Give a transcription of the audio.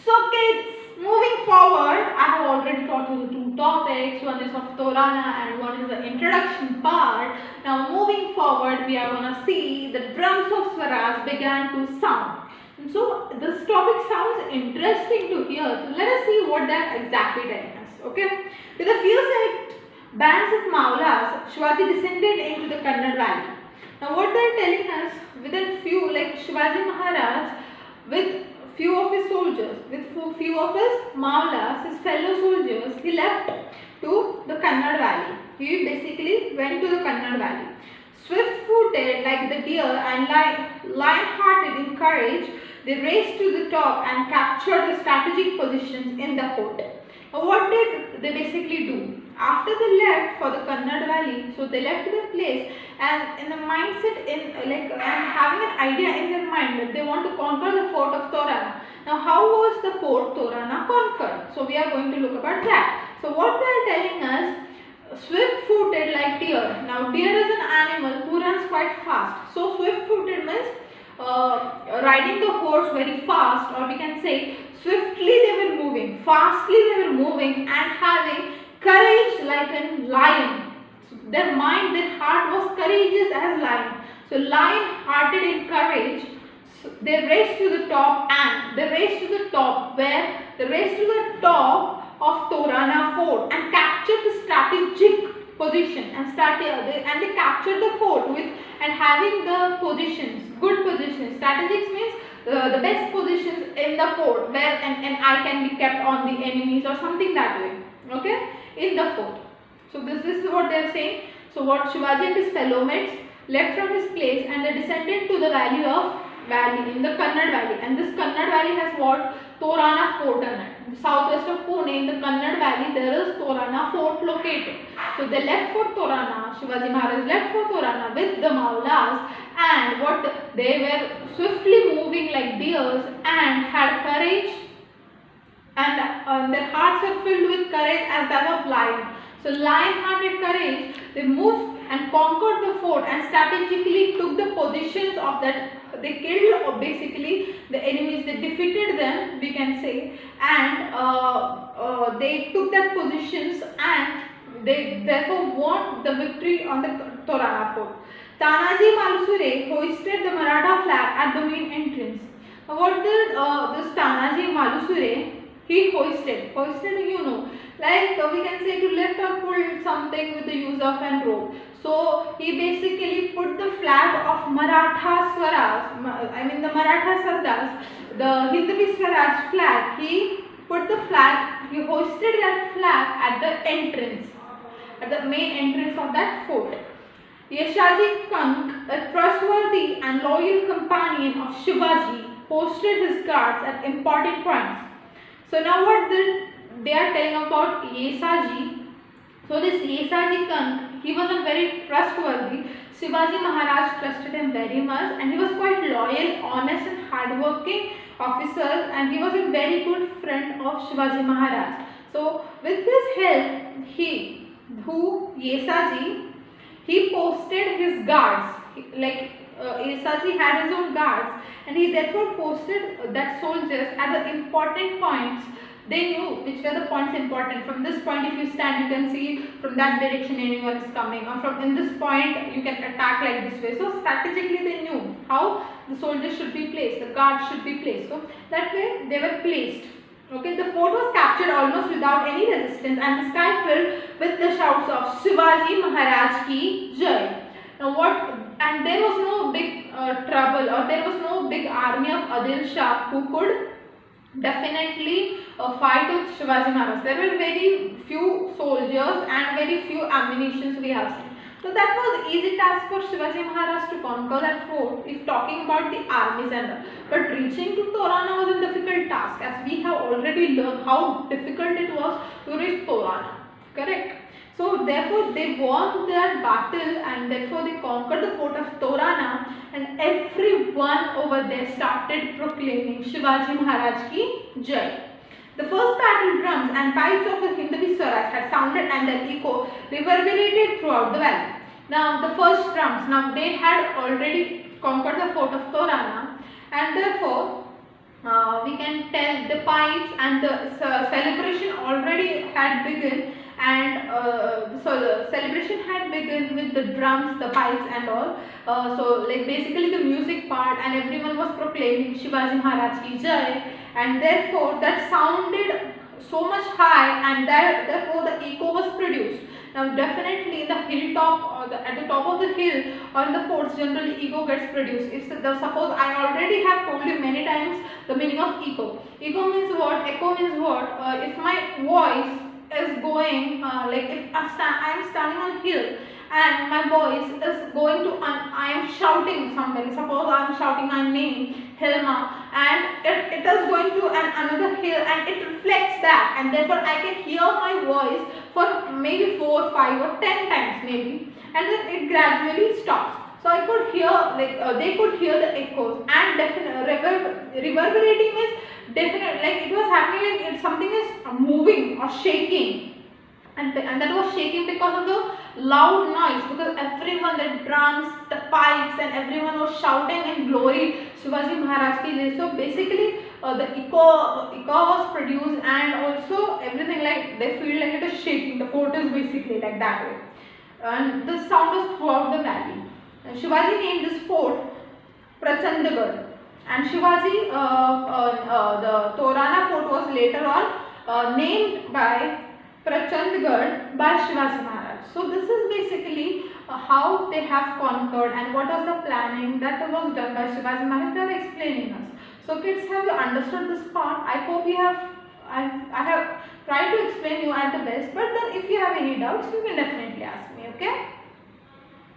So kids, moving forward, I have already taught you the two topics. One is of Torana and one is the introduction part. Now moving forward, we are going to see the drums of Swaraj began to sound. And so this topic sounds interesting to hear. So let us see what they are exactly telling us. Okay. With a few select bands of Maulas, Shivaji descended into the Kannada valley. Now what they are telling us, within few, like Shivaji Maharaj, with few of his soldiers, with few of his Maulas, his fellow soldiers, he left to the Kannada valley. He basically went to the Kannada valley. Swift-footed like the deer and lion-hearted in courage, they raced to the top and captured the strategic positions in the fort. What did they basically do? After they left for the Kannada valley, so they left their place and in the mindset, and having an idea in their mind that they want to conquer the fort of Torana. Now, how was the fort Torana conquered? So we are going to look about that. So what they are telling us, swift-footed like deer. Now, deer is an animal who runs quite fast. So swift-footed means riding the horse very fast, or we can say swiftly they were moving, fastly they were moving, and having courage like a lion. So their mind, their heart was courageous as lion. So lion-hearted in courage. So they raced to the top, and they raced to the top where they raced to the top of Torana fort and captured the strategic position and they captured the fort with and having the positions, good positions. Strategics means the best positions in the fort where an eye can be kept on the enemies or something that way. Okay, in the fort. So this is what they are saying. So what Shivaji and his fellow mates left from his place and they descended to the valley in the Kannada valley, and this Kannada valley has what? Torana fort in it. Southwest of Pune in the Kannada valley there is Torana fort located. So they left for Torana, Shivaji Maharaj left for Torana with the Maulas, and what they were swiftly moving like deers and had courage, and their hearts were filled with courage as that of lion. So lion-hearted courage, they moved and conquered the fort and strategically took the positions of that. They killed basically the enemies, they defeated them, we can say, and they took that positions and they therefore won the victory on the Torana fort. Tanaji Malusure hoisted the Maratha flag at the main entrance. What did this Tanaji Malusure he hoisted, you know, like we can say to lift or pull something with the use of an rope. So he basically put the flag of Maratha Swaraj, I mean the Maratha Sardars, the Hindvi Swaraj flag, he put the flag, he hoisted that flag at the entrance, at the main entrance of that fort. Yeshaji Kank, a trustworthy and loyal companion of Shivaji, posted his guards at important points. So now what they are telling about Yesaji. So this Yesaji Kank, he was a very trustworthy. Shivaji Maharaj trusted him very much, and he was quite loyal, honest and hardworking officer, and he was a very good friend of Shivaji Maharaj. So with this help, Yesaji, he posted his guards, Yesaji had his own guards, and he therefore posted that soldiers at the important points. They knew which were the points important. From this point, if you stand, you can see from that direction anyone is coming, or from in this point you can attack like this way. So strategically they knew how the soldiers should be placed, the guards should be placed. So that way they were placed. Okay, the fort was captured almost without any resistance, and the sky filled with the shouts of Shivaji Maharaj ki Jai. Now what? And there was no big trouble, or there was no big army of Adil Shah who could definitely fight with Shivaji Maharaj. There were very few soldiers and very few ammunitions we have seen. So that was easy task for Shivaji Maharaj to conquer that fort, if talking about the armies and all. But reaching to Torana was a difficult task, as we have already learned how difficult it was to reach Torana. Correct? So therefore they won that battle, and therefore they conquered the fort of Torana, and everyone over there started proclaiming Shivaji Maharaj ki Jai. The first battle drums and pipes of the Hindvi Swaraj had sounded, and their echo reverberated throughout the valley. Now the first drums, now they had already conquered the fort of Torana, and therefore we can tell the pipes, and the celebration already had begun. And so the celebration had begun with the drums, the pipes and all. So like basically the music part, and everyone was proclaiming Shivaji Maharaj ki Jai, and therefore that sounded so much high, and therefore the echo was produced. Now definitely in the hilltop, or at the top of the hill or in the forts, generally echo gets produced. If suppose I already have told you many times the meaning of echo. Echo means what? Echo means what? If my voice is going, like if I am standing on hill and my voice is going to, I am shouting somebody. Suppose I am shouting my name, Helma, and it is going to another hill, and it reflects that, and therefore I can hear my voice for maybe 4, 5 or 10 times maybe, and then it gradually stops. So I could hear, like they could hear the echoes, and reverberating is definitely, like it was happening, like something is moving or shaking. And that was shaking because of the loud noise, because everyone, the drums, the pipes, and everyone was shouting in glory Shivaji Maharaj ki Jai. So basically the echo was produced, and also everything, like they feel like it is shaking. The fort is basically like that way, and the sound was throughout the valley. And Shivaji named this fort Prachandgarh, and Shivaji, the Torana fort was later on named by Prachandgarh by Shivaji Maharaj. So this is basically how they have conquered, and what was the planning that was done by Shivaji Maharaj. They are explaining us. So kids, have you understood this part? I hope you have. I have tried to explain you at the best, but then if you have any doubts, you can definitely ask me. Okay.